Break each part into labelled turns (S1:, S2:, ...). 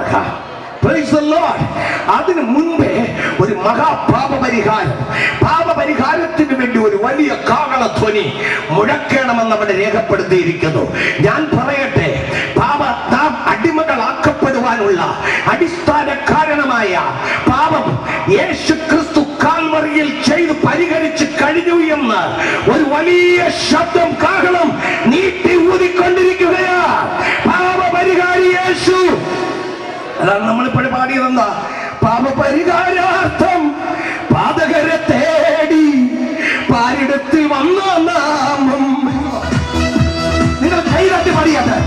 S1: തുറക്കാം. Praise the Lord. അതിനു മുൻപേ ഒരു പാപപരിഹാരത്തിന് വേണ്ടി ഒരു വലിയ കാഹളധ്വനി മുഴക്കണമെന്ന് അവിടെ രേഖപ്പെടുത്തിയിരിക്കുന്നു. ഞാൻ പറയട്ടെ, നാം അടിമകളാക്കപ്പെടുവാനുള്ള അടിസ്ഥാന കാരണമായ പാപം യേശു ക്രിസ്തു കാൽവറിയിൽ ചെയ്ത് പരിഹരിച്ച് കഴിഞ്ഞു എന്ന് ഒരു വലിയ ശബ്ദം കാഹളം നീട്ടി ഊതിക്കൊണ്ടിരിക്കുകയാ. പാപപരിഹാരി യേശു. അതാണ് നമ്മളിപ്പോഴും പാടിയതെന്താ? പാപപരിഹാരാർത്ഥം പാതകരെ തേടി പാരിടത്തിൽ വന്ന നാമം. നിങ്ങൾ കൈകാട്ടി പാടിയാട്ടെ.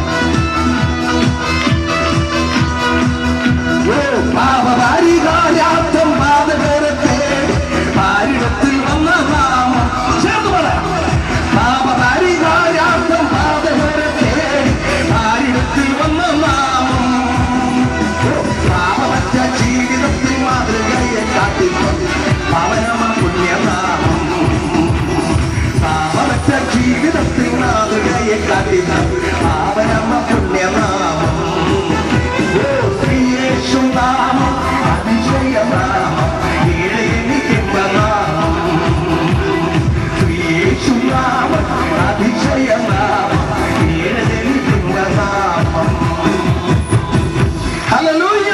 S1: പാപപരിഹാരാർത്ഥം പാതകരെ തേടി പാരിടത്തിൽ വന്ന നാമം. ചേർന്ന് പറയാം. പാപപരിഹാരാർത്ഥം പാതകരെ തേടി പാരിടത്തിൽ വന്ന നാമം. ജീവിതത്തിൽ മാതൃകയെ കാട്ടി പാവനമ പുണ്യനാമം. പാവമറ്റ ജീവിതത്തിൽ മാതൃകയെ കാട്ടി പാവനമ പുണ്യനാമം. യേശുനാമം അതിശയനാമം, ഏഴെനിക്കെമ്പനാമം. യേശുനാമം അതിശയനാമം, ഏഴെനിക്കെമ്പനാമം. ഹല്ലേലൂയ.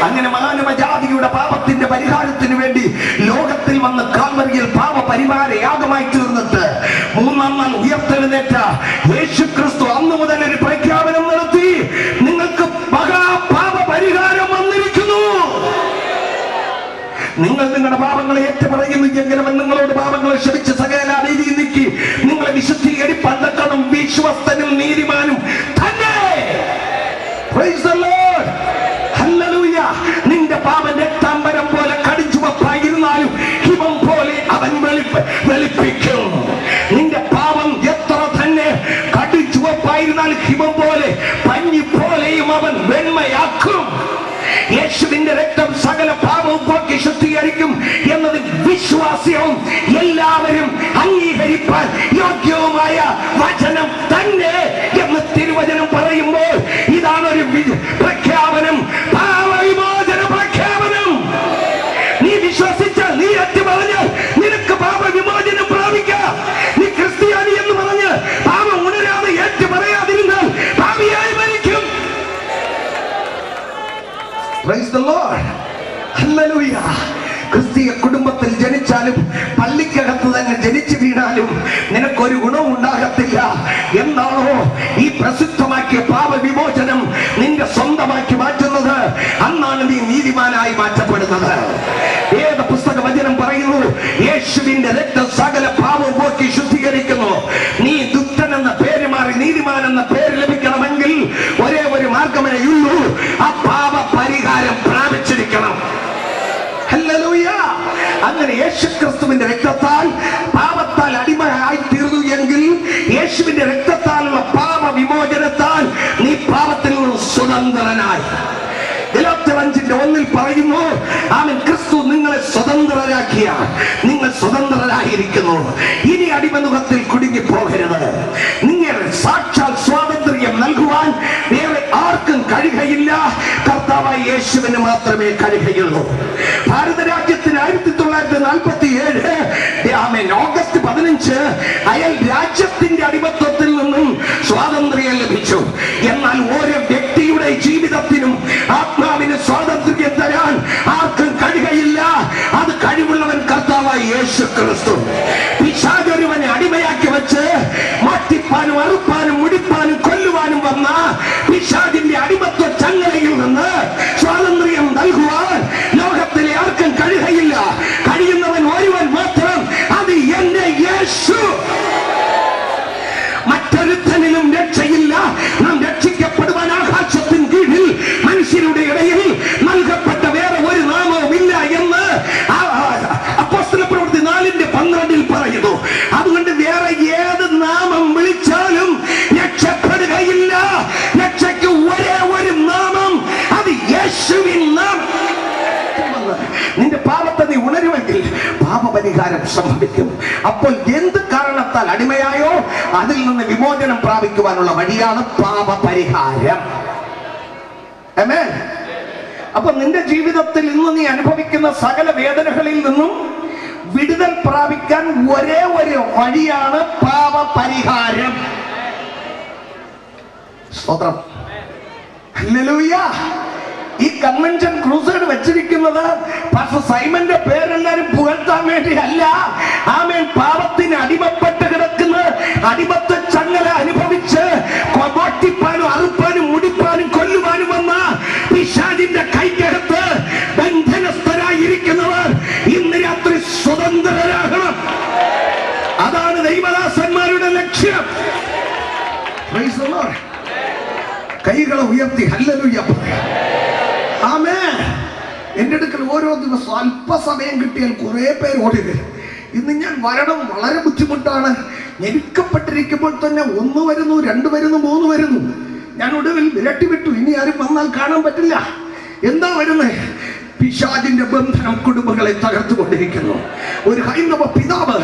S1: അങ്ങനെ മാനവജാതിയുടെ പാപത്തിന്റെ പരിഹാരത്തിന് വേണ്ടി ലോകത്തിൽ വന്ന് കാൽവരിയിൽ പാപപരിഹാര യാഗമായി തീർന്നിട്ട് മൂന്നാം നാൾ ഉയർത്തെഴുന്നേറ്റ യേശു ക്രിസ്തു അന്ന് മുതൽ ഒരു പ്രഖ്യാപനം നടത്തി. നിങ്ങൾക്ക് മഹാപാപപരിഹാരം വന്നിരിക്കുന്നു. നിങ്ങൾ നിങ്ങളുടെ പാപങ്ങളെ ഏറ്റുപറയുന്നു എങ്കിലും നിങ്ങളോട് പാപങ്ങളെ ക്ഷമിച്ച് സകല അനീതി നീക്കി നിങ്ങളെ വിശുദ്ധീകരിപ്പാൻ തക്കണം വിശ്വസ്തനും നീതിമാനും തന്നെ. Praise the Lord. Hallelujah. നിന്റെ പാപം രക്താംബരം പോലെ കടിച്ചുവപ്പായിരുന്നാലും ഹിമം പോലെ അവൻ വെളുപ്പിക്കും. നിന്റെ പാപം എത്ര തന്നെ കടിച്ചുവപ്പായിരുന്നാലും ഹിമം പോലെ പഞ്ഞി പോലെയും അവൻ വെണ്മയാക്കും. യേശുവിന്റെ രക്തം സകല പാപവും പോക്കി ശുദ്ധീകരിക്കും എന്നത് വിശ്വാസ്യവും എല്ലാവരും അംഗീകരിപ്പാൻ യോഗ്യവുമായ വചനം തന്നെ എന്ന് തിരുവചനം പറയുമ്പോൾ ഇതാണ് ഒരു പ്രഖ്യാപനം, പാപവിമോചന പ്രഖ്യാപനം. നീ വിശ്വസിച്ചാൽ, നീ ഏറ്റുപറഞ്ഞാൽ നിനക്ക് പാപവിമോചനം പ്രാപിക്കാം. നീ ക്രിസ്ത്യാനി എന്ന് പറഞ്ഞ് പാപം ഉണരാതെ ഏറ്റുപറയാതിരുന്നാൽ പാപിയായി മരിക്കും. Praise the Lord. Hallelujah. ക്രിസ്തീയ കുടുംബത്തിൽ ജനിച്ചാലും പള്ളിക്കകത്ത് തന്നെ ജനിച്ചു വീണാലും നിനക്കൊരു ഗുണവും ഉണ്ടാകത്തില്ല. എന്നാണോ ഈ പ്രസിദ്ധമാക്കിയ പാപവിമോചനം നിന്റെ സ്വന്തമാക്കി മാറ്റുന്നത്, അന്നാണ് നീ നീതിമാനായി മാറ്റപ്പെടുന്നത്. ഏത് പുസ്തക വചനം പറയുന്നു? യേശുവിന്റെ രക്തം സകല പാപവും പോക്കി ശുദ്ധീകരിക്കുന്നു. നീ ദുഷ്ടൻ എന്ന പേര് മാറി നീതിമാൻ എന്ന പേര് ലഭിക്കണമെങ്കിൽ ഒരേ ഒരു മാർഗമേയുള്ളൂ, ആ പാപ പരിഹാരം പ്രാപിച്ചിരിക്കണം. ഹല്ലേലൂയ. അങ്ങനെ യേശുക്രിസ്തുവിന്റെ രക്തത്താൽ പാപത്താൽ അടിമയായി തീർന്നു എങ്കിൽ യേശുവിന്റെ രക്തത്താലുള്ള പാപ വിമോചനത്താൽ നീ പാപത്തിൽ നിന്ന് സ്വതന്ത്രനായി. 5:1 പറയുന്നു, ആമേൻ, ക്രിസ്തു നിങ്ങളെ സ്വതന്ത്രരാക്കിയ നിങ്ങൾ സ്വതന്ത്രരായിരിക്കുന്നു. ഇനി അടിമനുഖത്തിൽ കുടുങ്ങി പോകരുത്. നിങ്ങൾ സാക്ഷാൽ സ്വാതന്ത്ര്യം നൽകുവാൻ വേറെ ആർക്കും കഴിയുകയില്ല. കർത്താവായ യേശുവിന് മാത്രമേ കഴിയുകയുള്ളൂ. ഭാരത രാജ്യത്തിന് 1947 ഓഗസ്റ്റ് 15 അയൽ രാജ്യത്തിന്റെ അടിമത്വത്തിൽ നിന്നും സ്വാതന്ത്ര്യം ലഭിച്ചു. എന്നാൽ ഓരോ വ്യക്തിയുടെ ജീവിതത്തിനും ആത്മാവിന് സ്വാതന്ത്ര്യം തരാൻ ആർക്കും കഴിയുകയില്ല. അത് കഴിവുള്ളവൻ കർത്താവായ യേശു ക്രിസ്തു. പിശാചൊരുവനെ അടിമയാക്കി വെച്ച് മാറ്റിപ്പാനും അറുപ്പാനും മുടിപ്പാനും കൊല്ലുവാനും വന്ന പിശാചിന്റെ അടിമത്വ ചങ്ങലയിൽ നിന്ന് സ്വാതന്ത്ര്യം നൽകുവാൻ ലോകത്തിലെ ആർക്കും കഴിയുകയില്ല. കഴിയുന്നവൻ ഒരുവൻ മാത്രം, അത് എന്റെ യേശു. മറ്റൊരുത്തനിലും രക്ഷയില്ല. നാം രക്ഷിക്കപ്പെടുവാൻ ആകാശത്തിൻ കീഴിൽ മനുഷ്യരുടെ ഇടയിൽ നൽകപ്പെട്ട വേറെ ഒരു നാമവും ഇല്ല എന്ന് അപ്പോസ്തലപ്രവൃത്തി 4:12 പറയുന്നു. അതുകൊണ്ട് വേറെ ഏത് നാമം വിളിച്ചാലും രക്ഷപ്പെടുകയില്ല. രക്ഷയ്ക്ക് ഒരേ ഒരു നാമം, അത് യേശുവിൻ നാമം. നിന്റെ പാപത്തെ നീ ഉണരുമെങ്കിൽ പാപപരിഹാരം സംഭവിക്കും. അപ്പോൾ എന്ത് കാരണത്താൽ അടിമയായോ അതിൽ നിന്ന് വിമോചനം പ്രാപിക്കുവാനുള്ള വഴിയാണ് പാപപരിഹാരം. ആമേൻ. അപ്പൊ നിന്റെ ജീവിതത്തിൽ ഇന്ന് നീ അനുഭവിക്കുന്ന സകല വേദനകളിൽ നിന്നും വിടുതൽ പ്രാപിക്കാൻ ഒരേ ഒരു വഴിയാണ് പാപപരിഹാരം. സ്തോത്രം. ഹല്ലേലൂയ. ഈ കൺവെൻഷൻ ക്രൂസൈഡ് വെച്ചിരിക്കുന്നത് പാസ്റ്റർ സൈമന്റെ പേരെല്ലാരും പുകഴ്ത്താൻ വേണ്ടിയല്ല. ആമേൻ. പാപത്തിന് അടിമപ്പെട്ട് കിടക്കുന്ന അടിമത്ത ചങ്ങല അനുഭവിച്ച് മോട്ടിപ്പാനും അറുപ്പാനും മുടിപ്പാനും കൊല്ലുവാനും വന്ന പിശാചിന്റെ കൈക്കകത്ത് ബന്ധനസ്ഥരായിരിക്കുന്നവർ ഇന്ന് രാത്രി സ്വതന്ത്രരാകണം. അതാണ് ദൈവദാസന്മാരുടെ ലക്ഷ്യം. Price the Lord. കൈകളെ ഉയർത്തി ഹല്ലേലൂയ. ആമേൻ. എന്റെ അടുക്കൽ ഓരോ ദിവസം അല്പസമയം കിട്ടിയാൽ കുറെ പേര് ഓടി വരും. ഇന്ന് ഞാൻ വരണം, വളരെ ബുദ്ധിമുട്ടാണ്. ഞെരുക്കപ്പെട്ടിരിക്കുമ്പോൾ തന്നെ 1 വരുന്നു, 2 വരുന്നു, 3 വരുന്നു. ഞാൻ ഒടുവിൽ വിരട്ടി വിട്ടു. ഇനി ആരും വന്നാൽ കാണാൻ പറ്റില്ല. എന്താ വരുന്നേ? പിശാചിന്റെ ബന്ധനം കുടുംബങ്ങളെ തകർത്തുകൊണ്ടിരിക്കുന്നു. ഒരു ഹൈന്ദവ പിതാവ്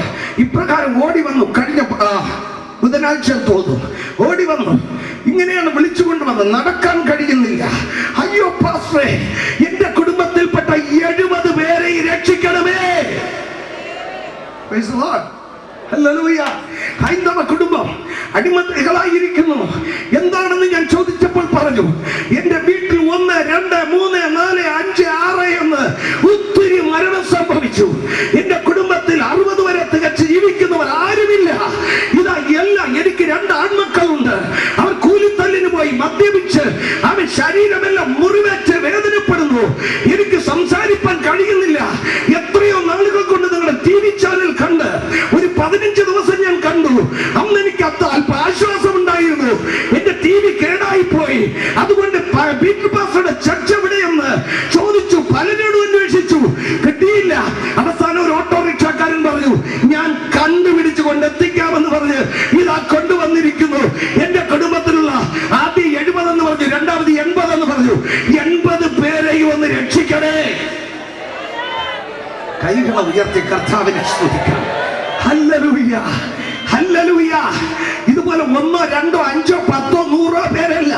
S1: ഇപ്രകാരം ഓടി വന്നു. കഴിഞ്ഞ ബുധനാഴ്ച തോന്നുന്നു ഓടി വന്നു. ഇങ്ങനെയാണ് വിളിച്ചുകൊണ്ട് വന്നത്. നടക്കാൻ കഴിയുന്നില്ല. അയ്യോ പാസ്റ്ററേ, എന്റെ കുടുംബത്തിൽപ്പെട്ട 70 പേരെ രക്ഷിക്കണമേ. Price the Lord. ഹല്ലേലൂയ. ഹൈന്ദവ കുടുംബം അടിമകളായിരിക്കുന്നു. എന്താണെന്ന് ഞാൻ ചോദിച്ചപ്പോൾ പറഞ്ഞു, എന്റെ വീട്ടിൽ 1, 2, 3, 4, 5, 6 എന്ന് ഒത്തിരി മരണം സംഭവിച്ചു. എന്റെ കുടുംബത്തിൽ 60 വരെ തികച്ച് ജീവിക്കുന്നവർ ആരുമില്ല. ഇതാ എല്ലാം. എനിക്ക് 2 ആൺമക്കളുണ്ട്. അവർ കൂലിത്തല്ലിന് പോയി മദ്യപിച്ച് അവൻ ശരീരമെല്ലാം മുറിവേറ്റ് വേദനപ്പെടുന്നു. എനിക്ക് സംസാരിപ്പാൻ കഴിയുന്നില്ല. എത്രയോ നാളുകൾ കൊണ്ട് നിങ്ങളുടെ TV ചാനൽ കണ്ട് ഒരു 15 ദിവസം ഞാൻ കണ്ടു. അന്ന് എനിക്ക് അല്പ ആശ്വാസം ഉണ്ടായിരുന്നു. എന്റെ TV കേടായി പോയി. അതുകൊണ്ട് പീറ്റർ പാസ്റ്ററുടെ ചർച്ച എവിടെയെന്ന് ചോദിച്ചു. പലരോടും അന്വേഷിച്ചു, കിട്ടിയില്ല. അവസാനം ഒരു ഓട്ടോറിക്ഷക്കാരൻ പറഞ്ഞു, ഞാൻ കണ്ടുപിടിച്ചു കൊണ്ടെത്തിക്കാമെന്ന് പറഞ്ഞ് ഇതാ കൊണ്ടുവന്നിരിക്കുന്നു. എന്റെ കുടുംബത്തിലുള്ള ആദ്യം 70 എന്ന് പറഞ്ഞു, രണ്ടാമത് 80 എന്ന് പറഞ്ഞു. 80 പേരെയും ഒന്ന് രക്ഷിക്കണേ. കൈകളെ ഉയർത്തി കർത്താവിനെ സ്തുതിക്കാം. ഹല്ലേലൂയ. ഹല്ലേലൂയ. ഇതുപോലെ 1, 2, 5, 10, 100 പേരല്ല.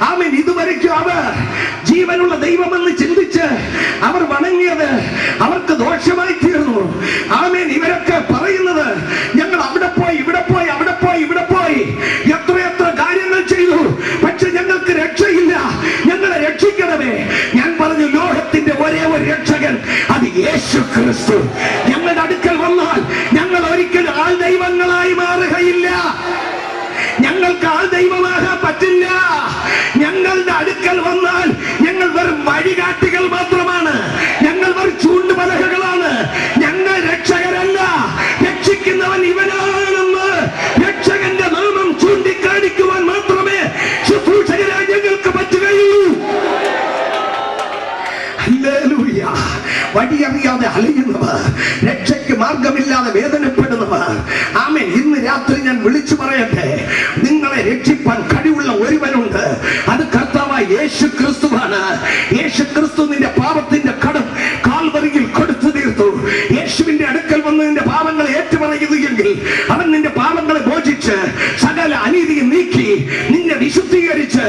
S1: ആമേൻ. ഇതുവരെയ്ക്കും അവർ ജീവനുള്ള ദൈവമെന്ന് ചിന്തിച്ച് അവർ വണങ്ങിയത് അവർക്ക് ദോഷമായി തീർന്നു. ആമേൻ. ഇവരൊക്കെ പറയുന്നത്, ഞങ്ങൾ അവിടെ പോയി, ഇവിടെ പോയി, അവിടെ പോയി, ഇവിടെ പോയി, എത്രയെത്ര കാര്യങ്ങൾ ചെയ്തു, പക്ഷെ ഞങ്ങൾക്ക് രക്ഷയില്ല. ഞങ്ങളെ രക്ഷിക്കണമേ. ഞാൻ പറഞ്ഞു, ലോകത്തിന്റെ ഒരേ ഒരു രക്ഷകൻ, അത് യേശു ക്രിസ്തു. ഞങ്ങളുടെ അടുക്കൽ വന്നാൽ ഞങ്ങൾ ഒരിക്കലും ആൾ ദൈവങ്ങളായി മാറുകയില്ല. ഞങ്ങൾക്ക് ആൾ ദൈവമാകാൻ പറ്റില്ല. ഞങ്ങളുടെ അടുക്കൽ വന്നാൽ ഞങ്ങൾ വെറും വഴികാട്ടികൾ മാത്രമാണ്. ഞങ്ങൾ വെറും ചൂണ്ടുപലകകളാണ്. ഞങ്ങൾ രക്ഷകരല്ല. രക്ഷിക്കുന്നവൻ ഇവനാണെന്ന് രക്ഷകന്റെ നാമം ചൂണ്ടിക്കാണിക്കുവാൻ മാത്രമേ ശുശ്രൂഷകരായി ഞങ്ങൾക്ക് പറ്റുകയുള്ളൂ. ഹല്ലേലൂയ. വഴിയറിയാതെ അലയുന്നവർ, രക്ഷയ്ക്ക് മാർഗമില്ലാതെ വേദനപ്പെടുന്നവർ, ആമേൻ. ഇന്ന് രാത്രി ഞാൻ വിളിച്ചു പറയട്ടെ, നിങ്ങളെ രക്ഷിപ്പാൻ കഴിവുള്ള ഒരുവനുണ്ട്. അത് കർത്താവായ യേശു ക്രിസ്തുവാണ്. യേശു ക്രിസ്തു നിന്റെ പാപത്തിന്റെ കടം കാൽവരിയിൽ കൊടുത്തു തീർത്തു. യേശുവിന്റെ അടുക്കൽ വന്ന് നിന്റെ പാപങ്ങളെ ഏറ്റുപറയുന്നു എങ്കിൽ അവൻ നിന്റെ പാപങ്ങളെ മോചിച്ച് സകല അനീതിയും നീക്കി നിന്നെ വിശുദ്ധീകരിച്ച്,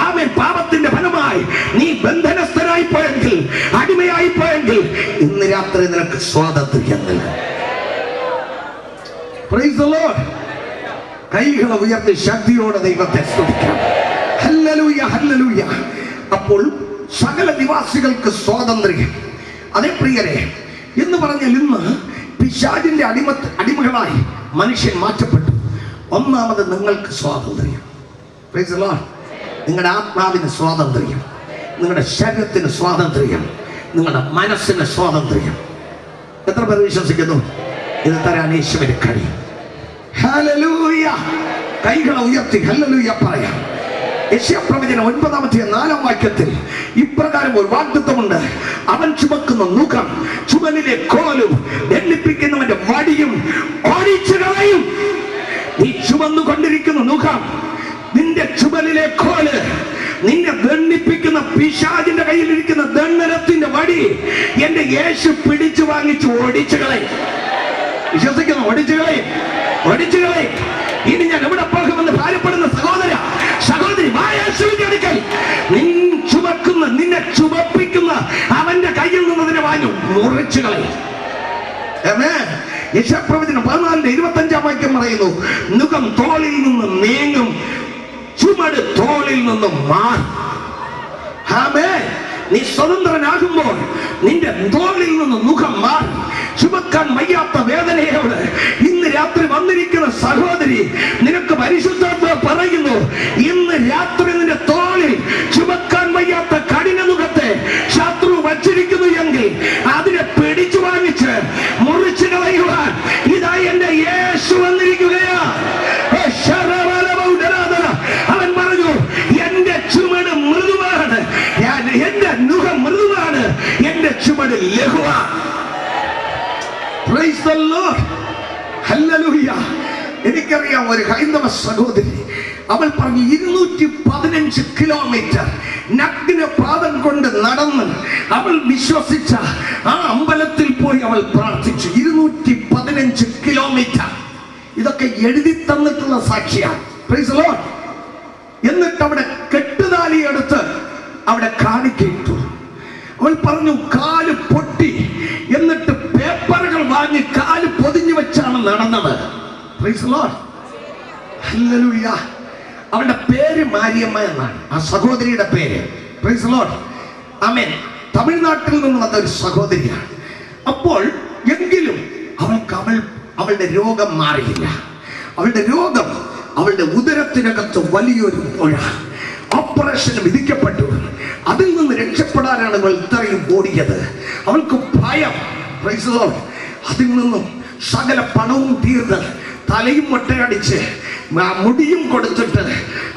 S1: ആമേൻ, പാപത്തിന്റെ ഫലമായി നീ ബന്ധനസ്ഥനായി പോയെങ്കിൽ, അടിമയായി പോയെങ്കിൽ, ഇന്ന് രാത്രി നിനക്ക് സ്വാതന്ത്ര്യം നൽകും. Price the Lord. കൈകളെ ഉയർത്തി ശക്തിയോടെ ദൈവത്തെ സ്തുതിക്കാം. ഹല്ലേലൂയ. ഹല്ലേലൂയ. അപ്പോൾ സകല നിവാസികൾക്ക് സ്വാതന്ത്ര്യം. അതേ പ്രിയരെ, എന്ന് പറഞ്ഞാൽ ഇന്ന് പിശാചിന്റെ അടിമകളായി മനുഷ്യൻ മാറ്റപ്പെട്ടു. ഒന്നാമത് നിങ്ങൾക്ക് സ്വാതന്ത്ര്യം. Price the Lord. നിങ്ങളുടെ ആത്മാവിന് സ്വാതന്ത്ര്യം, നിങ്ങളുടെ ശരീരത്തിന് സ്വാതന്ത്ര്യം, നിങ്ങളുടെ മനസ്സിന് സ്വാതന്ത്ര്യം. എത്ര പേർ വിശ്വസിക്കുന്നു? ഇത് തരാൻ യേശുവിന് കഴിയും. ഹല്ലേലൂയ. കൈകളെ ഉയർത്തി ഹല്ലേലൂയ പറയാം. യെശയ്യാപ്രവചനം 9-4 വാക്യത്തിൽ ഇപ്രകാരം ഒരു വാഗ്ദത്തമുണ്ട്. അവൻ ചുമക്കുന്ന നുകം, ചുമലിലെ കോലും, ദണ്ഡിപ്പിക്കുന്നവന്റെ വടിയും ഓടിച്ചു കളയും. നീ ചുമന്നുകൊണ്ടിരിക്കുന്ന നുകം, നിന്റെ ചുമലിലെ കോല്, നിന്നെ ദണ്ഡിപ്പിക്കുന്ന പിശാചിന്റെ കയ്യിലിരിക്കുന്ന ദണ്ഡനത്തിന്റെ വടി എന്റെ യേശു പിടിച്ചു വാങ്ങിച്ചു ഓടിച്ചു കളയും. വിശ്വസിക്കുന്നു? ഓടിച്ചു കളയും, ഓടിച്ചു കളയും. ഇനി ഞാൻ എവിടെ പോകുമെന്ന് ഭാര്യപ്പെടുന്ന സഹോദര, സഹോദരി, യേശുവിന്റെ അടുക്കൽ നിന്നെ ചുമപ്പിക്കുന്ന മുറിച്ചു കളയും. യശപ്രവചനം 14:25 പറയുന്നു, മുഖം തോളിൽ നിന്ന് നീങ്ങും, ചുമട് തോളിൽ നിന്നും മാറും. ആമേൻ. നീ സ്വതന്ത്രനാകുമ്പോൾ നിന്റെ തോളിൽ നിന്ന് മുഖം മാറി. ചുമക്കാൻ വയ്യാത്ത വേദനയോട് ഇന്ന് രാത്രി വന്നിരിക്കുന്ന സഹോദരി, നിനക്ക് പരിശുദ്ധാത്മാവ് പറയുന്നു, ഇന്ന് രാത്രി നിന്റെ തോളിൽ ചുമക്കാൻ വയ്യാത്ത കഠിന മുഖത്തെ ശത്രു വച്ചിരിക്കുന്നു എങ്കിൽ അതിനെ പിടിച്ചു വാങ്ങിച്ച് മുറിച്ചു കളയുവാൻ ഇതാ എന്റെ യേശു വന്നിരിക്കുകയാ. അവൻ പറഞ്ഞു, എന്റെ ചുമട് മൃദുവാണ്, എന്റെ മുഖം മൃദുവാണ്, എന്റെ ചുമട് ലഘുവാണ്. Praise the Lord. Hallelujah. എനിക്കറിയാം ഒരു ഹൈന്ദവ സഹോദരി, അവൾ പറഞ്ഞു 215 കിലോമീറ്റർ നഗ്ന പാദം കൊണ്ട് നടന്ന് അവൾ വിശ്വസിച്ച ആ അമ്പലത്തിൽ പോയി അവൾ പ്രാർത്ഥിച്ചു. 215 കിലോമീറ്റർ. ഇതൊക്കെ എഴുതി തന്നിട്ടുള്ള സാക്ഷിയാണ്. Praise the Lord. എന്നിട്ട് അവിടെ കെട്ടുതാലി എടുത്ത് അവിടെ കാണിക്കിട്ടു. അവൾ പറഞ്ഞു, കാല് പൊട്ടി, എന്നിട്ട് പേപ്പറുകൾ വാങ്ങി കാല് പൊതിഞ്ഞു വെച്ചാണ് നടന്നത്. Praise the Lord. Hallelujah. അവളുടെ പേര് മാരിയമ്മ എന്നാണ്, ആ സഹോദരിയുടെ പേര്. Praise the Lord. ആമേൻ. തമിഴ്നാട്ടിൽ നിന്നുള്ള ഒരു സഹോദരിയാണ്. അപ്പോൾ എങ്കിലും അവളുടെ രോഗം മാറിയില്ല. അവളുടെ രോഗം, അവളുടെ ഉദരത്തിനകത്ത് വലിയൊരു പുഴ, ഓപ്പറേഷൻ വിധിക്കപ്പെട്ടു. അതിൽ നിന്ന് രക്ഷപ്പെടാനാണ് അവൾ ഇത്രയും ഓടിയത്. അവൾക്ക് ഭയം. Praise the Lord. അതിൽ നിന്നും സകല പണവും തീർന്ന് തലയും മൊട്ടയടിച്ച് മുടിയും കൊടുത്തിട്ട്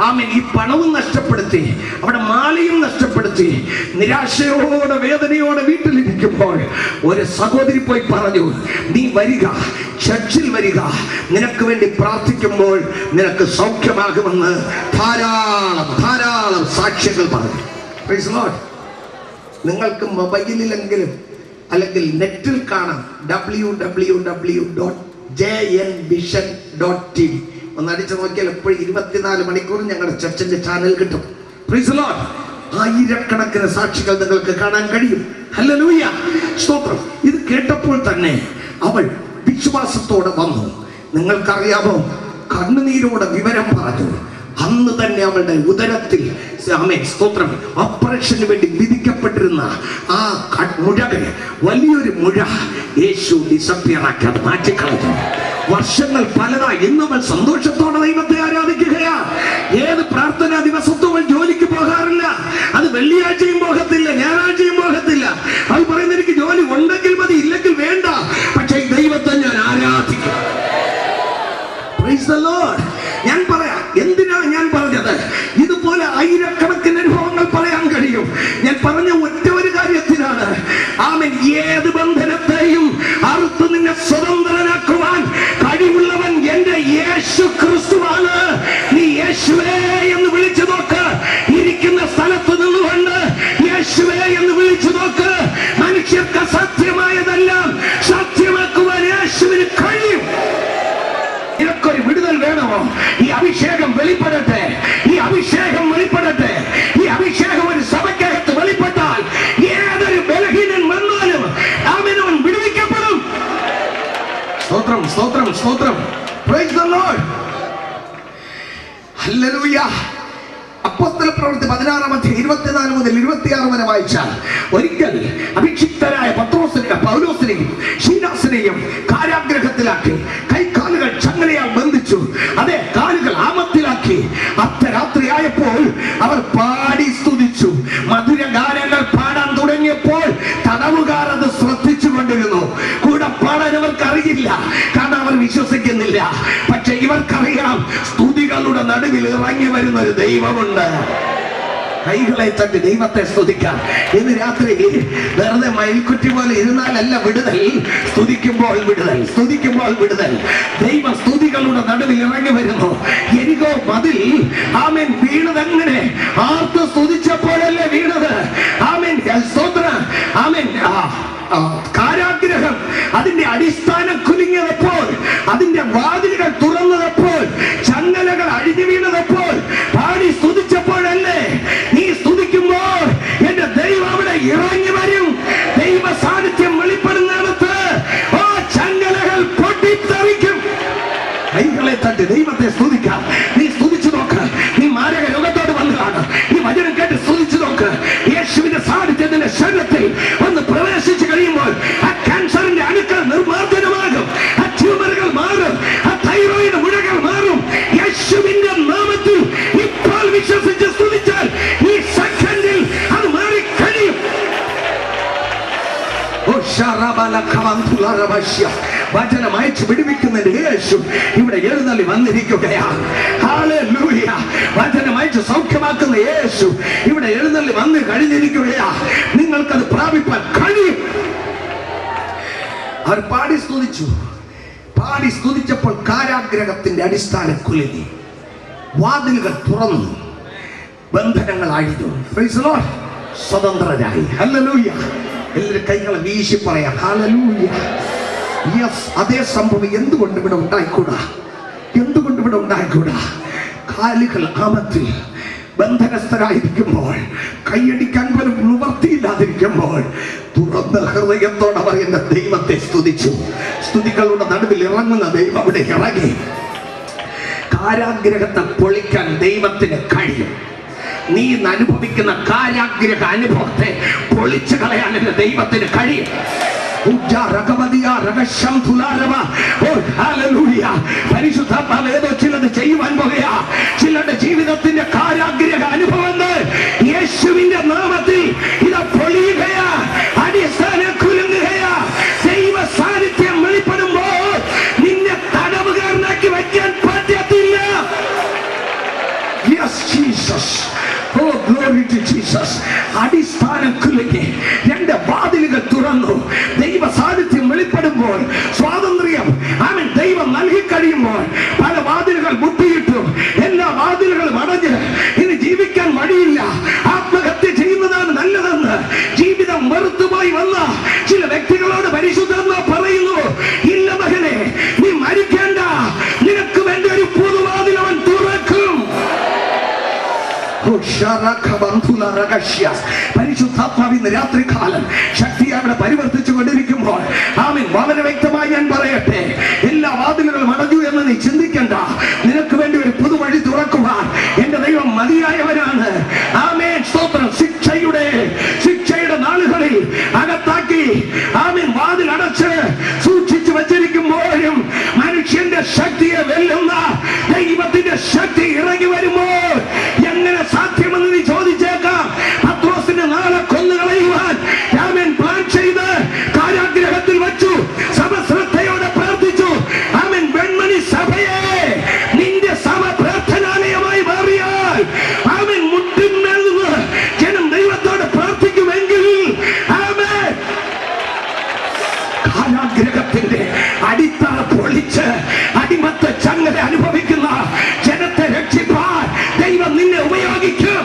S1: ആമേൻ ഈ പണവും നഷ്ടപ്പെടുത്തി, അവിടെ മാലയും നഷ്ടപ്പെടുത്തി, നിരാശയോടെ വേദനയോടെ വീട്ടിലിരിക്കുമ്പോൾ ഒരു സഹോദരി പോയി പറഞ്ഞു, നീ വരിക, ചർച്ചിൽ വരിക, നിനക്ക് വേണ്ടി പ്രാർത്ഥിക്കുമ്പോൾ നിനക്ക് സൗഖ്യമാകുമെന്ന് ധാരാളം സാക്ഷ്യങ്ങൾ പറഞ്ഞു. Praise the Lord. നിങ്ങൾക്ക് മൊബൈലിലെങ്കിലും അല്ലെങ്കിൽ നെറ്റിൽ കാണാം, www.jnvision.tv ഒന്ന് അടിച്ചു നോക്കിയാൽ എപ്പോഴും 24 മണിക്കൂർ ഞങ്ങളുടെ ചർച്ചിന്റെ ചാനൽ കിട്ടും. Praise the Lord. ആയിരക്കണക്കിന് സാക്ഷികൾ നിങ്ങൾക്ക് കാണാൻ കഴിയും. ഹല്ലേലൂയ. സ്തോത്രം. ഇത് കേട്ടപ്പോൾ തന്നെ അവൾ വിശ്വാസത്തോടെ വന്നു. നിങ്ങൾക്കറിയാമോ, കണ്ണുനീരോടെ വിവരം പറഞ്ഞു. അന്ന് തന്നെ അവളുടെ ഉദരത്തിൽ സ്തോത്രം ഓപ്പറേഷന് വേണ്ടി വിധിക്കപ്പെട്ടിരുന്ന ആ മുഴകൾ, വലിയൊരു മുഴ യേശു ഡിസപ്പിയറാക്കി മാറ്റിക്കളഞ്ഞു. വർഷങ്ങൾ പലതായി ഇന്ന് അവൾ സന്തോഷത്തോടെ ദൈവത്തെ ആരാധിക്കുകയാ. ഏത് പ്രാർത്ഥനാ ദിവസത്തും അവൾ ജോലിക്ക് പോകാറില്ല. അത് വെള്ളിയാഴ്ചയും പോകത്തില്ല, ഞായറാഴ്ചയും പോകത്തില്ല. അത് പറയുന്നത്, എനിക്ക് ജോലി ഉണ്ടെങ്കിൽ മതി, ഇല്ലെങ്കിൽ വേണ്ട, പക്ഷേ ദൈവത്തെ ഞാൻ ആരാധിക്കും. Praise the Lord. ഞാൻ പറയാം, എന്തിനാണ് ഞാൻ പറഞ്ഞത്? ഇതുപോലെ ആയിരക്കണക്കിന് അനുഭവങ്ങൾ പറയാൻ കഴിയും. ഞാൻ പറഞ്ഞ ഒറ്റ ഒരു കാര്യത്തിനാണ്. ആമേൻ. ഏത് ബന്ധനത്തെയും അറുത്ത് നിന്നെ സ്വതന്ത്രനാക്കുവാൻ കഴിവുള്ളവൻ എന്റെ യേശു ക്രിസ്തുവാണ്. നീ യേശുവേ എന്ന് വിളിച്ചു നോക്ക്. ഇരിക്കുന്ന സ്ഥലത്ത് നിന്നുകൊണ്ട് യേശുവേ എന്ന് വിളിച്ചു നോക്ക്. മനുഷ്യർക്ക് അസാധ്യമായതെല്ലാം സാധ്യമാക്കുവാൻ യേശുവിന് കഴിയും. നിനക്കൊരു വിടുതൽ വേണമോ? ഈ അഭിഷേകം വെളിപ്പെടട്ടെ. ഈ അഭിഷേകം വെളിപ്പെടട്ടെ. ഈ അഭിഷേകം ഒരു സഭയ്ക്കകത്ത് വെളിപ്പെട്ടാൽ ഏതൊരു ബലഹീനൻ വന്നാലും അവൻ വിടുവിക്കപ്പെടും. സ്തോത്രം, സ്തോത്രം, സ്തോത്രം. Praise the Lord. Hallelujah. അപ്പോസ്തല പ്രവൃത്തി 16:24 മുതൽ 26 വരെ വായിച്ചാൽ, ഒരിക്കൽ അഭിഷിക്തരായ പൗലോസിനെയും ശീലാസിനെയും കാരാഗ്രഹത്തിലാക്കി, കൈകാലുകൾ ചങ്ങലയാൽ ബന്ധിച്ചു, അതേ കാലുകൾ ആമത്തിലാക്കി. അർദ്ധരാത്രിയായപ്പോൾ അവർ പാടി സ്തുതിച്ചു. മധുരഗാനങ്ങൾ പാടാൻ തുടങ്ങിയപ്പോൾ തടവുകാർ അത് ശ്രദ്ധിച്ചു കൊണ്ടിരുന്നു. കൂടെ പാടാൻ അവർക്ക് അറിയില്ല, കാരണം അവർ വിശ്വസിക്കുന്നില്ല. പക്ഷെ ഇവർക്കറിയാം, സ്തുതികളുടെ നടുവിൽ ഇറങ്ങി വരുന്ന ഒരു ദൈവമുണ്ട്. കൈകളെ തട്ടി ദൈവത്തെ സ്തുതിക്കാം. ഇന്ന് രാത്രി വെറുതെ മയിൽക്കുറ്റി പോലെ ഇരുന്നാലല്ല വിടുതൽ. സ്തുതിക്കുമ്പോൾ വിടുതൽ, സ്തുതിക്കുമ്പോൾ വിടുതൽ. ദൈവ സ്തുതികളുടെ നടുവിൽ ഇറങ്ങി വരുന്നു. എരികോ മതിൽ ആമേൻ വീണതെങ്ങനെ? ആർത്ത് സ്തുതിച്ചപ്പോഴല്ലേ വീണത്. ആമേൻ. സ്തോത്രം. ആമേൻ. കാരാഗ്രഹം അതിന്റെ അടിസ്ഥാനം കുലുങ്ങിയപ്പോൾ, അതിന്റെ വാതിലുകൾ തുറന്നതപ്പോൾ, ചങ്ങലകൾ അഴിഞ്ഞു വീണതപ്പോൾ, പാടി സ്തുതിച്ചപ്പോഴല്ലേ? നീ സ്തുതിക്കുമ്പോൾ എന്റെ ദൈവം അവിടെ ഇറങ്ങി വരും. ദൈവ സാന്നിധ്യം ശരീരത്തിൽ ഒന്ന് പ്രവേശിച്ചു കഴിയുമ്പോൾ ആ ക്യാൻസറിന്റെ അണുക്കൾ നിർമ്മാർജ്ജനമാകും, ആ ട്യൂമറുകൾ മാറും, ആ തൈറോയിഡ് മുഴകൾ മാറും. യേശുവിന്റെ നാമത്തിൽ ഇപ്പോൾ വിശ്വസിച്ച് സ്തുതിച്ചാൽ ഈ സെക്കൻഡിൽ അത് മാറിക്കഴിയും. വചനം അയച്ചു വിടുവിക്കുന്നതിന് യേശു ഇവിടെ എഴുന്നള്ളി വന്നിരിക്കുകയാണ്. ഹല്ലേലൂയ. വചനം അയച്ച് സൗഖ്യമാക്കുന്ന യേശു ഇവിടെ എഴുന്നള്ളി വന്ന് കഴിഞ്ഞിരിക്കുകയാണ്. നിങ്ങൾക്കത് പ്രാപിപ്പാൻ കഴിയും. അവർ പാടി സ്തുതിച്ചു. പാടി സ്തുതിച്ചപ്പോൾ കാരാഗ്രഹത്തിന്റെ അടിസ്ഥാനം കുലുങ്ങി, വാതിലുകൾ തുറന്നു, ബന്ധനങ്ങൾ അഴിഞ്ഞു. Praise the lord. സ്വതന്ത്രരായി. ഹല്ലേലൂയ. എല്ലാവരും കൈകളെ വീശി പറയാം ഹല്ലേലൂയ. യെസ്, അതേ സംഭവം എന്തുകൊണ്ട് ഇവിടെ ഉണ്ടായിക്കൂടാ? എന്തുകൊണ്ട് ഇവിടെ ഉണ്ടായിക്കൂടാ? കാലുകൾ ആമത്തിൽ ബന്ധനസ്ഥരായിരിക്കുമ്പോൾ, കൈയടിക്കാൻ പോലും നിവർത്തിയില്ലാതിരിക്കുമ്പോൾ തുറന്ന ഹൃദയത്തോടെ പറയുന്ന ദൈവത്തെ സ്തുതിച്ചു. സ്തുതികളുടെ നടുവിൽ ഇറങ്ങുന്ന ദൈവം അവിടെ ഇറങ്ങി. കാരാഗ്രഹത്തെ പൊളിക്കാൻ ദൈവത്തിന് കഴിയും. നീ അനുഭവിക്കുന്ന കാരാഗ്രഹ അനുഭവത്തെ പൊളിച്ചു കളയാൻ എന്റെ ദൈവത്തിന് കഴിയും. പരിശുദ്ധാത്മാവ് ഏതോ ചിലത് ചെയ്യുവാൻ പോകുകയാ. ചിലരുടെ ജീവിതത്തിന്റെ കാരാഗ്രഹ അനുഭവങ്ങൾ യേശുവിന്റെ നാമത്തിൽ ഇത് പൊളിയുകയാ, അടിസ്ഥാനം കുലുങ്ങുകയാ. ദൈവ സാന്നിധ്യം വെളിപ്പെടുമ്പോൾ നിന്നെ തടവുകാരനാക്കി വയ്ക്കാൻ പറ്റത്തില്ല. Yes Jesus. Oh, glory to Jesus. അടിസ്ഥാനം കുലുങ്ങി, രണ്ട് വാതിലുകൾ തുറന്നു. ദൈവ സാന്നിധ്യം വെളിപ്പെടുമ്പോൾ, സ്വാതന്ത്ര്യം ആമേൻ ദൈവം നൽകി കഴിയുമ്പോൾ പല വാതിലുകൾ മുട്ടിയിട്ടും എല്ലാ വാതിലുകളും അടഞ്ഞ് ഇനി ജീവിക്കാൻ വഴിയില്ല, ആത്മഹത്യ ചെയ്യുന്നതാണ് നല്ലതെന്ന് ജീവിതം വെറുത്തുപോയി വന്ന ചില വ്യക്തികളോട് പരിശുദ്ധാത്മാവ് പറയുന്നു, ഇല്ല മകനെ, നീ മരിക്കേണ്ട. നിനക്ക് വേണ്ടി ഒരു പുതുവാതിൽ അവൻ തുറക്കും. പരിശുദ്ധാത്മാവിന്ന് രാത്രി കാലം ശക്തി അവിടെ പരിവർത്തിച്ചു കൊണ്ടിരിക്കുമ്പോൾ ആമേൻ വളരെ വ്യക്തമായി ഞാൻ പറയട്ടെ, എല്ലാ വാതിലുകളും അടഞ്ഞു എന്ന് നീ ചിന്തിക്കണ്ട. നിനക്ക് വേണ്ടി ഒരു പുതുവഴി തുറക്കുവാൻ എന്റെ ദൈവം മതിയായവനാണ്. ആമേൻ സ്തോത്രം. ശിക്ഷയുടെ നാളുകളിൽ അകത്താക്കി ആമേൻ വാതിൽ അടച്ച് സൂക്ഷിച്ചു വച്ചിരിക്കുമ്പോഴും മനുഷ്യന്റെ ശക്തിയെ വെല്ലുന്ന ദൈവത്തിന്റെ ശക്തി ഇറങ്ങി വരുമ്പോൾ എങ്ങനെ സാധ്യമെന്ന് നീ ചോദിച്ചേക്കാം. പത്രോസിന്റെ നാളെ കൊന്നുകളയുവാൻ ആമേൻ പ്ലാൻ ചെയ്ത് കാരാഗ്രഹത്തിൽ വച്ചു. സഭ ശ്രദ്ധയോടെ പ്രാർത്ഥിച്ചു. ആമേൻ വെൺമണി സഭയെ നിന്റെ സഭ പ്രാർത്ഥനാലയമായി മാറിയാൽ ആമേൻ മുട്ടിന്മേൽ നിന്ന് ജനം ദൈവത്തോട് പ്രാർത്ഥിക്കുമെങ്കിൽ ആമേൻ കാരാഗ്രഹത്തിന്റെ അടിത്തറ പൊളിച്ച് അടിമത്ത ചങ്ങല അനുഭവിക്കുന്ന ജനത്തെ രക്ഷിപ്പാൻ ദൈവം നിന്നെ ഉപയോഗിക്കും.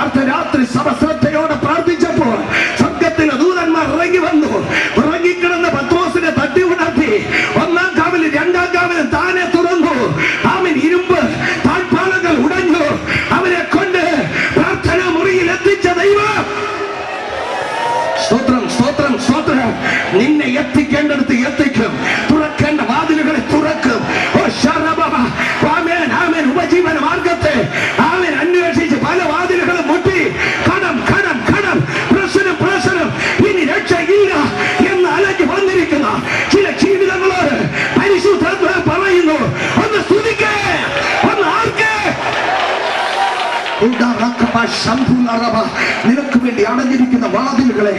S1: അർദ്ധരാത്രി സഭ ശ്രദ്ധയോടെ പ്രാർത്ഥിച്ചപ്പോൾ സ്വർഗ്ഗത്തിലെ ദൂതന്മാർ ഇറങ്ങി വന്നു. ഉറങ്ങിക്കിടന്ന പത്രോസിനെ തട്ടി ഉണർത്തി. ഒന്നാം കാവലും രണ്ടാം കാവലും താനെ തുറന്നു. ആമേൻ ഇരുമ്പ് താഴ്പാളകൾ ഉടഞ്ഞു. അവരെ കൊണ്ട് പ്രാർത്ഥനാ മുറിയിൽ എത്തിച്ച ദൈവം. സ്തോത്രം, സ്തോത്രം, സ്തോത്രം. നിന്നെ എത്തിക്കേണ്ടടുത്ത് എത്തിക്കും. തുറക്കേണ്ട വാതിലുകളെ തുറക്കും. ഓ ശരബബ. ആമേൻ, ആമേൻ. ഉപജീവന മാർഗത്തെ ആമേൻ അന്വേഷിച്ച് പല വാതിലുകളും മുട്ടി. കടം, കടം, കടം, പ്രശ്നം, പ്രശ്നം, ഇനി രക്ഷയില്ല എന്ന് അലഞ്ഞു വന്നിരിക്കുന്ന ചില ജീവിതങ്ങളോട് പരിശുദ്ധാത്മാവ് പറയുന്നു, ഒന്ന് സ്തുതിക്കേ, ഒന്ന് ആർക്കേ. നിനക്ക് വേണ്ടി അടഞ്ഞിരിക്കുന്ന വാതിലുകളെ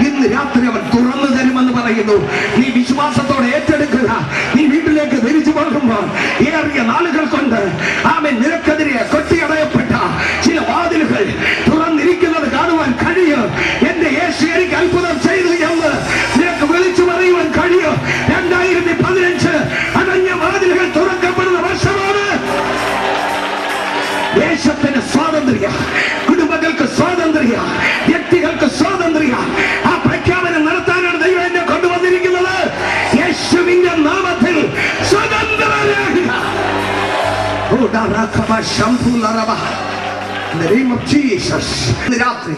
S1: ഇന്ന് രാത്രി അവൻ തുറന്നു തരുമെന്ന് പറയുന്നു. നീ വിശ്വാസത്തോടെ ഏറ്റെടുക്കുക. നീ വീട്ടിലേക്ക് തിരിച്ചു പോകുമ്പോൾ ഏറിയ നാളുകൾ കൊണ്ട് ആമേൻ നിനക്കെതിരെ കൊട്ടിയടയപ്പെട്ട ചില വാതിലുകൾ തുറന്നിരിക്കുന്നത് കാണുവാൻ കഴിയും. എന്റെ യേശു എനിക്ക് അത്ഭുതം ചെയ്തു എന്ന് നിനക്ക് വിളിച്ചു പറയുവാൻ കഴിയും. 2015 അടഞ്ഞ വാതിലുകൾ തുറക്കപ്പെടുന്ന വർഷമാണ്. ദേശത്തിന് സ്വാതന്ത്ര്യ, കുടുംബങ്ങൾക്ക് സ്വാതന്ത്ര്യ, വ്യക്തികൾക്ക് സ്വാതന്ത്ര്യ. ആ പ്രഖ്യാപനം നടത്താനാണ് ദൈവം എന്നെ കൊണ്ടുവന്നിരിക്കുന്നത്. യേശുവിന്റെ നാമത്തിൽ സ്വതന്ത്രരാകുക. രാത്രി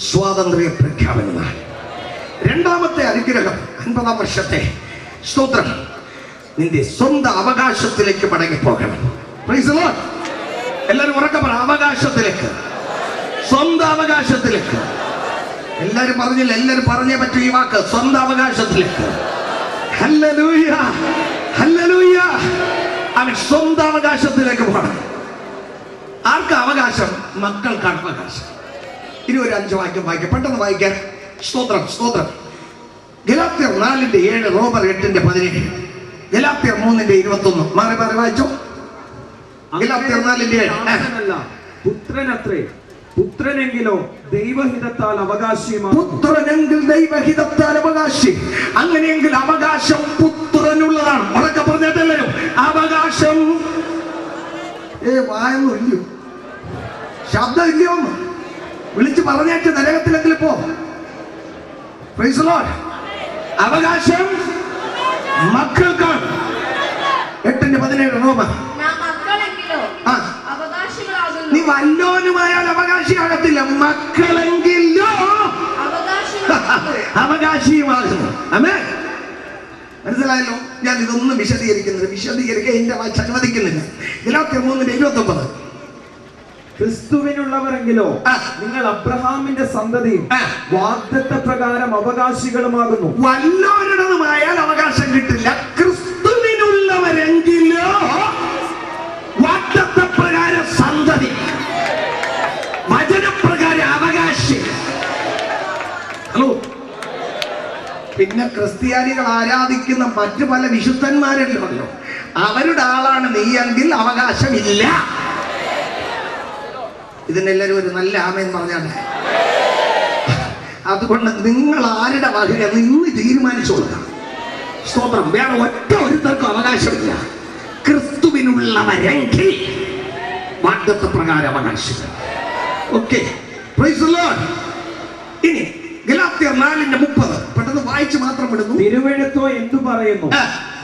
S1: സ്വാതന്ത്ര്യ പ്രഖ്യാപനമാണ്. രണ്ടാമത്തെ അനുഗ്രഹം 50 വർഷത്തെ സ്തോത്രം നിന്റെ സ്വന്തം അവകാശത്തിലേക്ക് മടങ്ങി പോകണം. Praise the Lord. എല്ലാരും ഉറക്കെ പറ, അവകാശത്തിലേക്ക്, സ്വന്തം അവകാശത്തിലേക്ക്. എല്ലാരും പറഞ്ഞില്ല, എല്ലാരും പറഞ്ഞേ പറ്റൂ ഈ വാക്ക്, സ്വന്തം അവകാശത്തിലേക്ക്. Hallelujah, hallelujah. അവൻ സ്വന്തം അവകാശത്തിലേക്ക് പോകണം. ആർക്കാ അവകാശം? മക്കൾക്കാണ് അവകാശം. ഇനി ഒരു 5 വാക്യം വായിക്കാം, പെട്ടെന്ന് വായിക്കാൻ. സ്തോത്രം, സ്തോത്രം. ഗലാത്യർ 4:7, റോമർ 8:17, ഗലാത്യർ 3:21. മാറി മാറി വായിച്ചോ. ഗലാത്യർ 4:7.
S2: പുത്രനത്രേ, പുത്രനെങ്കിലോ ദൈവഹിതത്താൽ അവകാശിയുമാണ്.
S1: പുത്രനെങ്കിൽ ദൈവഹിതത്താൽ അവകാശി. അങ്ങനെയെങ്കിൽ അവകാശം പുത്രനുള്ളതാണ്. ഉറക്കെ പറഞ്ഞിട്ടല്ലോ, അവകാശം. വായൊന്നും ഇല്ലയോ, ശബ്ദം ഇല്ലയോ? വിളിച്ച് പറഞ്ഞേറ്റ് നരകത്തിലെങ്കിലും പോ. Price the Lord. അവകാശം മക്കൾക്കാണ്. 8:17 റോമർ. നീ വല്ലോനുമായാൽ അവകാശിയാകത്തില്ല, മക്കളെങ്കിലോ അവകാശിയുമാകുന്നു. ആമേൻ. മനസ്സിലായല്ലോ? ഞാൻ ഇതൊന്നും വിശദീകരിക്കാൻ എന്റെ വായിച്ച് അനുവദിക്കുന്നില്ല. ഗലാത്യർ 3:29.
S2: ക്രിസ്തുവിനുള്ളവരെങ്കിലോ നിങ്ങൾ അബ്രഹാമിന്റെ സന്തതിയും വാഗ്ദത്ത പ്രകാരം അവകാശികളുമാകുന്നു.
S1: വല്ലോരുടേതുമായാൽ അവകാശം കിട്ടില്ല. ക്രിസ്തുവിനുള്ളവരെങ്കിലോ വാഗ്ദത്ത പ്രകാരം സന്തതി, വചനപ്രകാരം അവകാശി. ഹലോ. പിന്നെ ക്രിസ്ത്യാനികൾ ആരാധിക്കുന്ന മറ്റു പല വിശുദ്ധന്മാരല്ലോ, അവരുടെ ആളാണ് നീയെങ്കിൽ അവകാശമില്ല. ഇതിനെല്ലാവരും ഒരു നല്ല ആമേൻ പറഞ്ഞാണ്. അതുകൊണ്ട് നിങ്ങൾ ആരുടെ വകയെന്ന് ഇന്ന് തീരുമാനിച്ചോളുക. സ്തോത്രം. വേറെ ഒറ്റ ഒരുത്തർക്കും അവകാശമില്ല. ക്രിസ്തുവിനുള്ളവരെങ്കിൽ വാഗ്ദത്ത പ്രകാരം അവകാശികൾ. Okay, praise the lord. ഇനി ഗലാത്യർ 4:30 പെട്ടെന്ന് വായിച്ച് മാത്രം വിടുന്നു.
S2: തിരുവെഴുത്തോ എന്തു പറയുന്നു?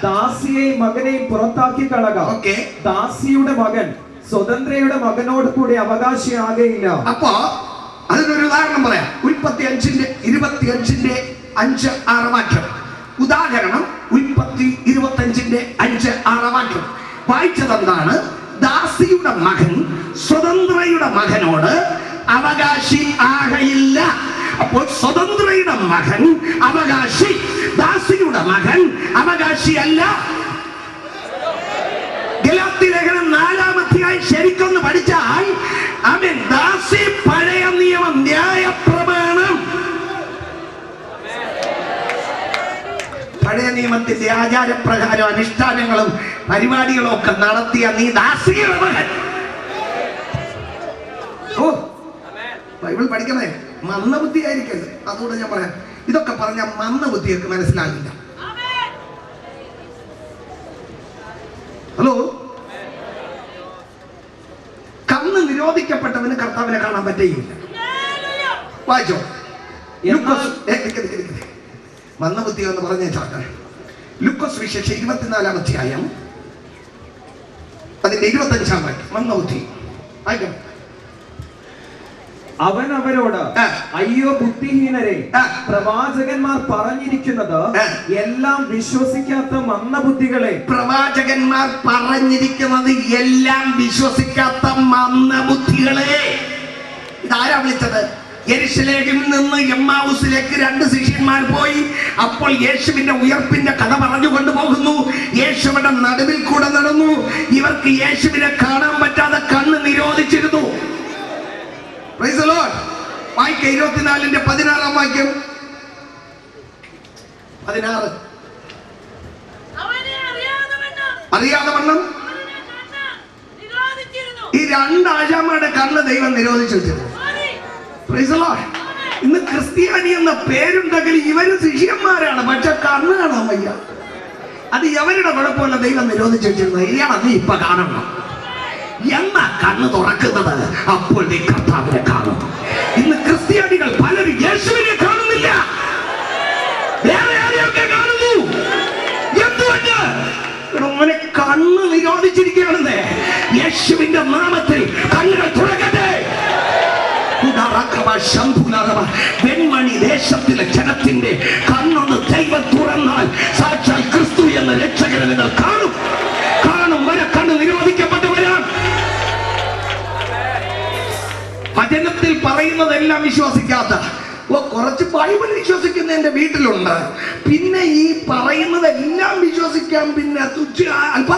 S2: ദാസിയെയും മകനെയും പുറത്താക്കി കളക.
S1: ഓക്കെ.
S2: ദാസിയുടെ മകൻ സ്വതന്ത്രയുടെ മകനോട് കൂടി അവകാശിയാകയില്ല.
S1: അപ്പോ അതിനൊരു ഉദാഹരണം പറയാം. ഉൽപ്പത്തി 5:5-5-6 വാക്യം. ഉദാഹരണം ഉൽപ്പത്തി 25:5-6 വാക്യം. വായിച്ചതെന്താണ്? ദാസിയുടെ മകൻ സ്വതന്ത്രയുടെ മകനോട് അവകാശി ആകയില്ല. അപ്പോൾ സ്വതന്ത്രയുടെ മകൻ അവകാശി, ദാസിയുടെ മകൻ അവകാശിയല്ല. ഗലാത്യലേഖനം 4-ാം അധ്യായം ശരിക്കൊന്ന് പഠിച്ചാൽ അവൻ ദാസി പഴയ നിയമം ന്യായ പ്രമാണം, പഴയ നിയമത്തിന്റെ ആചാരപ്രകാരം അനുഷ്ഠാനങ്ങളും പരിപാടികളും ഒക്കെ നടത്തിയ നീ ദാസിയുടെ മകൻ. ഓ, ബൈബിൾ പഠിക്കണേ, മന്ദബുദ്ധി ആയിരിക്കരുത്. അതുകൊണ്ട് ഞാൻ പറയാം, ഇതൊക്കെ പറഞ്ഞ മന്ദബുദ്ധിയൊക്കെ മനസ്സിലാകില്ല. ഹലോ. കണ്ണ് നിരോധിക്കപ്പെട്ടവന് കർത്താവിനെ കാണാൻ പറ്റുകയില്ല. വായിച്ചോ. മന്ദബുദ്ധി എന്ന് പറഞ്ഞേച്ചാൽ ലൂക്കോസ് വിശേഷം 24-ാം അധ്യായം അതിന്റെ 25-ാം വാക്യം. മന്ദബുദ്ധി വായിക്കാം.
S2: അവൻ അവരോട്, അയ്യോ ബുദ്ധിഹീനരെ, പ്രവാചകന്മാർ പറഞ്ഞിരിക്കുന്നത് എല്ലാം വിശ്വസിക്കാത്ത മന്ദബുദ്ധികളെ.
S1: പ്രവാചകന്മാർ പറഞ്ഞിരിക്കുന്നത് എല്ലാം വിശ്വസിക്കാത്ത മന്ദബുദ്ധികളെ. ഇതാരാ വിളിച്ചത്? യെരുശലേമിൽ നിന്ന് എമ്മാവുസിലേക്ക് 2 ശിഷ്യന്മാർ പോയി. അപ്പോൾ യേശുവിന്റെ ഉയർപ്പിന്റെ കഥ പറഞ്ഞുകൊണ്ട് പോകുന്നു. യേശുവിന്റെ നടുവിൽ കൂടെ നടന്നു. ഇവർക്ക് യേശുവിനെ കാണാൻ പറ്റാതെ കണ്ണ് നിരോധിച്ചിരുന്നു. Praise the lord. വായിക്ക 24-16 വാക്യം. 16. അറിയാതെ വണ്ണം ഈ 2 ആശാന്മാരുടെ കണ്ണ് ദൈവം നിരോധിച്ചു വെച്ചിരുന്നു. Price the Lord. ഇന്ന് ക്രിസ്ത്യാനി എന്ന പേരുണ്ടെങ്കിൽ ഇവര് ശിഷ്യന്മാരാണ്, പക്ഷെ കണ്ണ് കാണാൻ വയ്യ. അത് എവരുടെ കുഴപ്പമല്ല, ദൈവം നിരോധിച്ചു വെച്ചിരുന്നത്. ഇയാളെ നീ ഇപ്പൊ കാണണം. എന്നാ കണ്ണ് തുറക്കുന്നത്? അപ്പോൾ നീ കർത്താവിനെ കാണുന്നു. ഇന്ന് ക്രിസ്ത്യാനികൾ പലരും യേശുവിനെ കാണുന്നില്ല, വേറെ ആരെയൊക്കെ കാണുന്നു. എന്തുകൊണ്ട്? അവനെ കണ്ണ് നിരോധിച്ചിരിക്കുകയാണെന്ന്. യേശുവിന്റെ നാമത്തിൽ കണ്ണുകൾ തുറക്കട്ടെ. വെൺമണി ദേശത്തിലെ ജനത്തിന്റെ കണ്ണൊന്ന് ദൈവം തുറന്നാൽ സാക്ഷാൽ ക്രിസ്തു എന്ന രക്ഷകനെ നിങ്ങൾ കാണും. കാണും വരെ കണ്ണ് നിരോധിക്കപ്പെട്ടവരാണ്. വചനത്തിൽ പറയുന്നതെല്ലാം വിശ്വസിക്കാത്ത കുറച്ച് ബൈബിൾ വിശ്വസിക്കുന്ന എന്റെ വീട്ടിലുണ്ട്. പിന്നെ ഈ പറയുന്നതെല്ലാം വിശ്വസിക്കാൻ പിന്നെ അല്പ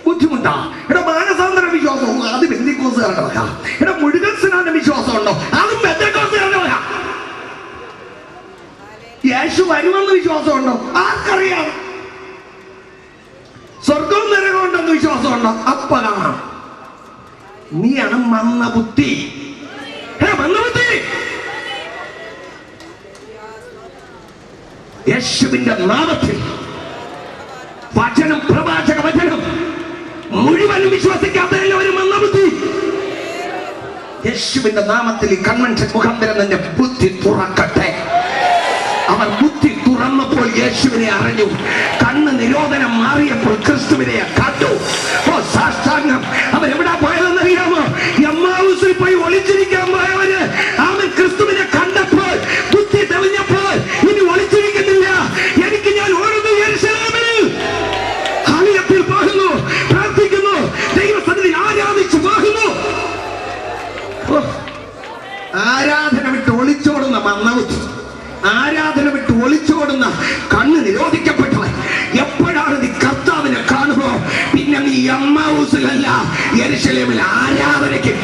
S1: ബുദ്ധിമുട്ടാ. ഇവിടെ മാനസാന്തര വിശ്വാസം അത് ബന്ധുക്കോസുകാരുടെ വക. ഇവിടെ മുഴുവൻ സ്നാന വിശ്വാസം ഉണ്ടോ? അതും ബന്ധുക്കോസുകാരുടെ വക. യേശു വരുമെന്ന് വിശ്വാസമുണ്ടോ? ആർക്കറിയാം. സ്വർഗവും നരകവും ഉണ്ടെന്ന് വിശ്വാസമുണ്ടോ? അപ്പ കാണാം. നീയാണ് മന്ദബുദ്ധി. മന്ദബുദ്ധി. യേശുവിന്റെ നാമത്തിൽ വചനം, പ്രവാചക വചനം മുഴുവനും വിശ്വസിക്കാത്തതിൽ ഒരു മന്ദബുദ്ധി. യേശുവിന്റെ നാമത്തിൽ ഈ കൺവെൻഷൻ മുഖാന്തരം തന്നെ ബുദ്ധി തുറക്കട്ടെ. അവർ ബുദ്ധി തുറന്നപ്പോൾ യേശുവിനെ അറിഞ്ഞു. കണ്ണ് നിരോധനം മാറിയപ്പോൾ ക്രിസ്തുവിനെ കണ്ടു. ഓ സാഷ്ടാംഗം. അവരെവിടാ പോയതെന്നറിയാമോ? എമ്മാവുസിൽ പോയി ഒളിച്ചിരിക്കാൻ പോയവര് അവൻ ക്രിസ്തുവിനെ കണ്ടപ്പോൾ, ബുദ്ധി തെളിഞ്ഞപ്പോൾ ഇനി ഒളിച്ചിരിക്കുന്നില്ല. എനിക്ക് ഞാൻ ഓടുന്നു യെരൂശലേമിൽ, ആലയത്തിൽ പോകുന്നു, പ്രാർത്ഥിക്കുന്നു, ദൈവസന്നിധിയിൽ ആരാധിച്ചു പോകുന്നു. ആരാധന വിട്ട് ഒളിച്ചോടുന്ന മന്ദബുദ്ധി, ആരാധന വിട്ട് ഒളിച്ചോടുന്ന കണ്ണ് നിരോധിക്കപ്പെട്ടവൻ എപ്പോഴാണ് നീ കർത്താവിനെ കാണുമോ പിന്നെ നീ എമ്മാവൂസിലല്ല യെരൂശലേമിൽ ആരാധനയ്ക്ക്